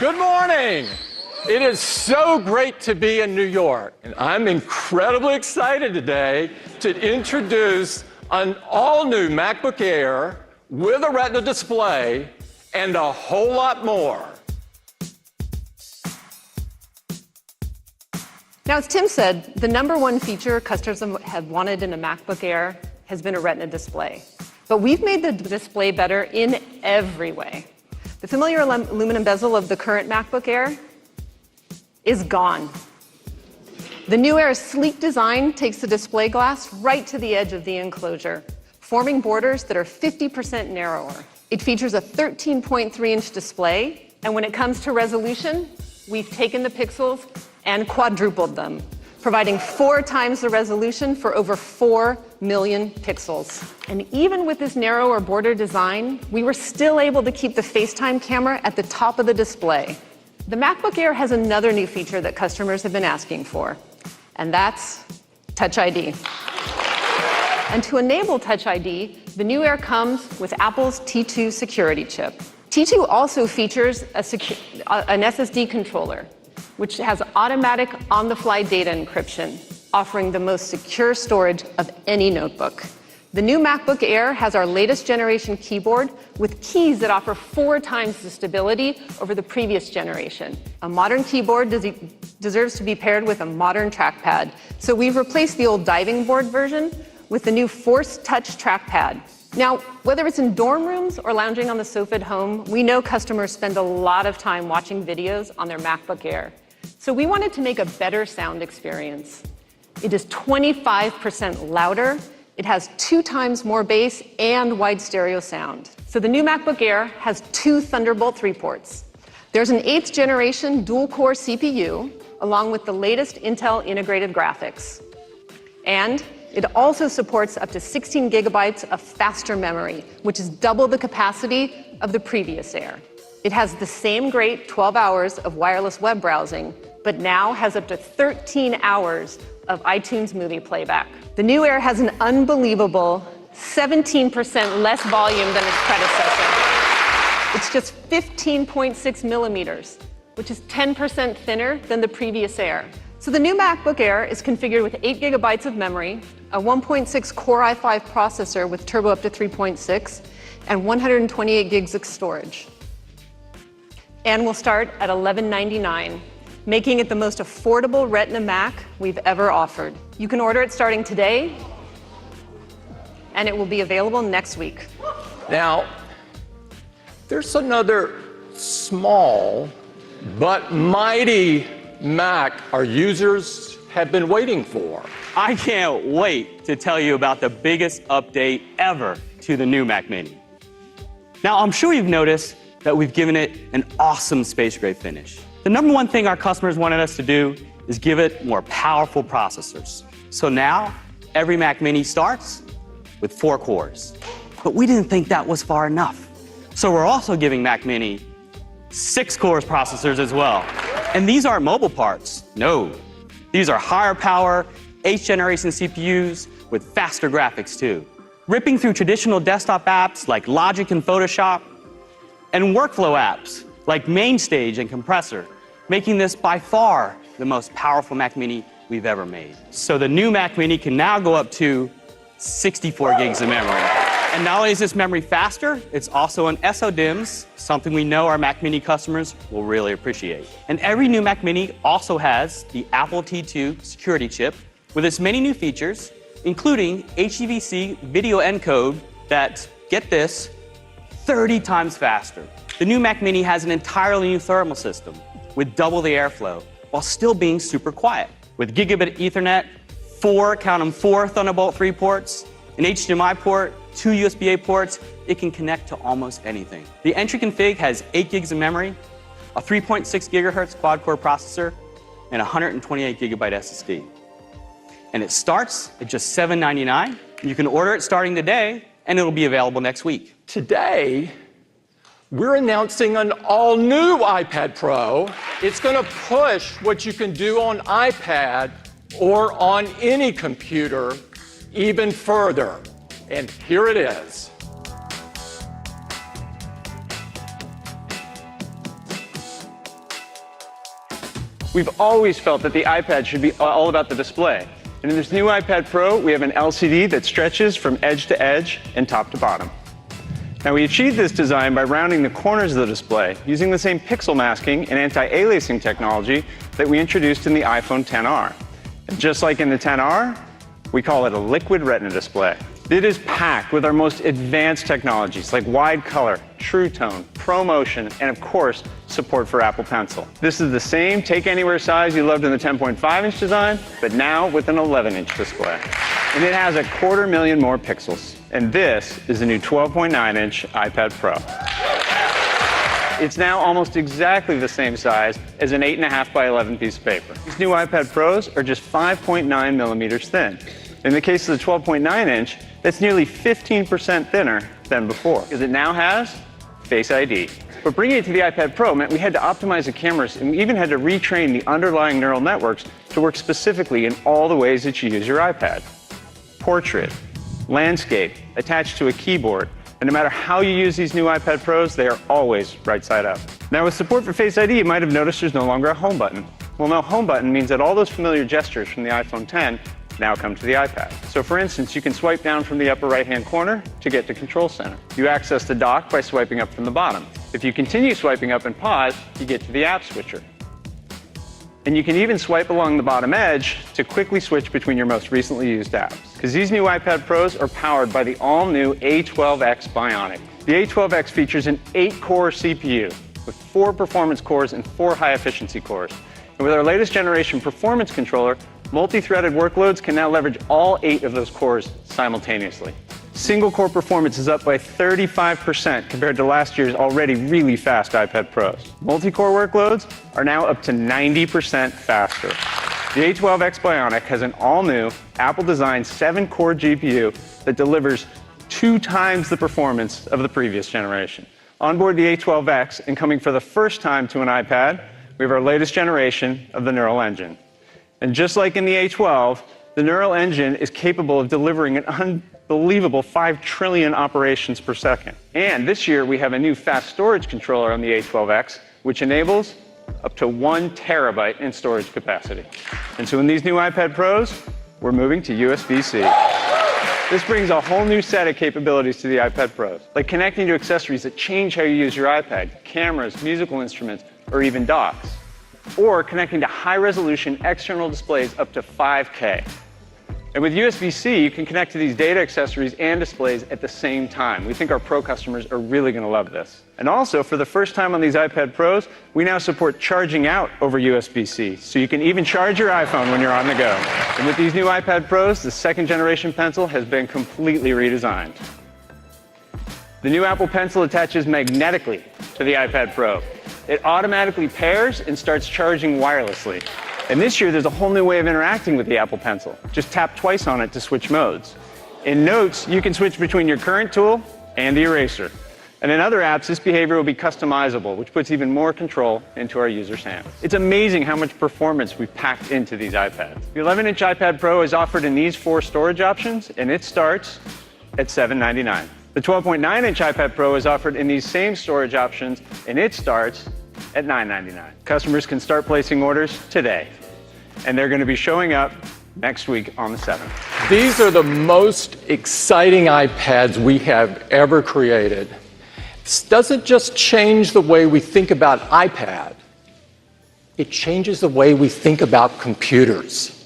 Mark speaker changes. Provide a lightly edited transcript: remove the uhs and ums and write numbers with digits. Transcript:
Speaker 1: Good morning. It is so great to be in New York, and I'm incredibly excited today to introduce an all-new MacBook Air with a Retina display and a whole lot more.
Speaker 2: Now, as Tim said, the #1 feature customers have wanted in a MacBook Air has been a Retina display. But we've made the display better in every way. The familiar aluminum bezel of the current MacBook Air is gone. The new Air's sleek design takes the display glass right to the edge of the enclosure, forming borders that are 50% narrower. It features a 13.3-inch display, and when it comes to resolution, we've taken the pixels and quadrupled them, providing 4 times the resolution for over 4 million pixels. And even with this narrower border design, we were still able to keep the FaceTime camera at the top of the display. The MacBook Air has another new feature that customers have been asking for, and that's Touch ID. And to enable Touch ID, the new Air comes with Apple's T2 security chip. T2 also features an SSD controller, which has automatic on-the-fly data encryption, offering the most secure storage of any notebook. The new MacBook Air has our latest generation keyboard with keys that offer 4 times the stability over the previous generation. A modern keyboard deserves to be paired with a modern trackpad, so we've replaced the old diving board version with the new Force Touch trackpad. Now, whether it's in dorm rooms or lounging on the sofa at home, we know customers spend a lot of time watching videos on their MacBook Air. So we wanted to make a better sound experience. It is 25% louder, it has 2 times more bass and wide stereo sound. So the new MacBook Air has 2 Thunderbolt 3 ports. There's an 8th generation dual-core CPU, along with the latest Intel integrated graphics. And it also supports up to 16 gigabytes of faster memory, which is double the capacity of the previous Air. It has the same great 12 hours of wireless web browsing, but now has up to 13 hours of iTunes movie playback. The new Air has an unbelievable 17% less volume than its predecessor. It's just 15.6 millimeters, which is 10% thinner than the previous Air. So the new MacBook Air is configured with 8 gigabytes of memory, a 1.6 Core i5 processor with turbo up to 3.6, and 128 gigs of storage. And will start at $1199, making it the most affordable Retina Mac we've ever offered. You can order it starting today, and it will be available next week.
Speaker 1: Now, there's another small but mighty Mac our users have been waiting for.
Speaker 3: I can't wait to tell you about the biggest update ever to the new Mac Mini. Now, I'm sure you've noticed that we've given it an awesome space gray finish. The #1 thing our customers wanted us to do is give it more powerful processors. So now, every Mac Mini starts with 4 cores. But we didn't think that was far enough. So we're also giving Mac Mini 6 cores processors as well. And these aren't mobile parts, no. These are higher power, 8th generation CPUs with faster graphics too. Ripping through traditional desktop apps like Logic and Photoshop, and workflow apps like MainStage and Compressor, making this by far the most powerful Mac Mini we've ever made. So the new Mac Mini can now go up to 64 gigs of memory. And not only is this memory faster, it's also on SODIMMs, something we know our Mac Mini customers will really appreciate. And every new Mac Mini also has the Apple T2 security chip with its many new features, including HEVC video encode that, get this, 30 times faster. The new Mac Mini has an entirely new thermal system with double the airflow while still being super quiet. With gigabit Ethernet, 4 Thunderbolt 3 ports, an HDMI port, 2 USB-A ports, it can connect to almost anything. The entry config has 8 gigs of memory, a 3.6 gigahertz quad-core processor, and 128 gigabyte SSD. And it starts at just $799. You can order it starting today, and it'll be available next week.
Speaker 1: Today, we're announcing an all-new iPad Pro. It's going to push what you can do on iPad or on any computer even further. And here it is.
Speaker 4: We've always felt that the iPad should be all about the display. And in this new iPad Pro, we have an LCD that stretches from edge to edge and top to bottom. Now, we achieved this design by rounding the corners of the display using the same pixel masking and anti-aliasing technology that we introduced in the iPhone XR. And just like in the XR, we call it a liquid retina display. It is packed with our most advanced technologies like wide color, true tone, ProMotion, and of course, support for Apple Pencil. This is the same take anywhere size you loved in the 10.5-inch design, but now with an 11-inch display. And it has 250,000 more pixels. And this is the new 12.9-inch iPad Pro. It's now almost exactly the same size as an 8.5 by 11 piece of paper. These new iPad Pros are just 5.9 millimeters thin. In the case of the 12.9-inch, that's nearly 15% thinner than before, because it now has Face ID. But bringing it to the iPad Pro meant we had to optimize the cameras, and we even had to retrain the underlying neural networks to work specifically in all the ways that you use your iPad. Portrait, landscape, attached to a keyboard, and no matter how you use these new iPad Pros, they are always right side up. Now, with support for Face ID, you might have noticed there's no longer a home button. Well, no home button means that all those familiar gestures from the iPhone X now come to the iPad. So for instance, you can swipe down from the upper right-hand corner to get to Control Center. You access the dock by swiping up from the bottom. If you continue swiping up and pause, you get to the app switcher. And you can even swipe along the bottom edge to quickly switch between your most recently used apps. Because these new iPad Pros are powered by the all-new A12X Bionic. The A12X features an 8-core CPU with 4 performance cores and 4 high-efficiency cores. And with our latest generation performance controller, multi-threaded workloads can now leverage all 8 of those cores simultaneously. Single-core performance is up by 35% compared to last year's already really fast iPad Pros. Multi-core workloads are now up to 90% faster. The A12X Bionic has an all-new Apple-designed 7-core GPU that delivers 2 times the performance of the previous generation. Onboard the A12X, and coming for the first time to an iPad, we have our latest generation of the Neural Engine. And just like in the A12, the Neural Engine is capable of delivering an unbelievable 5 trillion operations per second. And this year, we have a new fast storage controller on the A12X, which enables up to 1 terabyte in storage capacity. And so in these new iPad Pros, we're moving to USB-C. This brings a whole new set of capabilities to the iPad Pros, like connecting to accessories that change how you use your iPad, cameras, musical instruments, or even docks. Or connecting to high-resolution external displays up to 5K. And with USB-C, you can connect to these data accessories and displays at the same time. We think our Pro customers are really going to love this. And also, for the first time on these iPad Pros, we now support charging out over USB-C, so you can even charge your iPhone when you're on the go. And with these new iPad Pros, the second-generation Pencil has been completely redesigned. The new Apple Pencil attaches magnetically to the iPad Pro. It automatically pairs and starts charging wirelessly. And this year, there's a whole new way of interacting with the Apple Pencil. Just tap twice on it to switch modes. In Notes, you can switch between your current tool and the eraser. And in other apps, this behavior will be customizable, which puts even more control into our users' hands. It's amazing how much performance we've packed into these iPads. The 11-inch iPad Pro is offered in these 4 storage options, and it starts at $799. The 12.9-inch iPad Pro is offered in these same storage options, and it starts at $999. Customers can start placing orders today, and they're going to be showing up next week on the 7th.
Speaker 1: These are the most exciting iPads we have ever created. This doesn't just change the way we think about iPad, it changes the way we think about computers.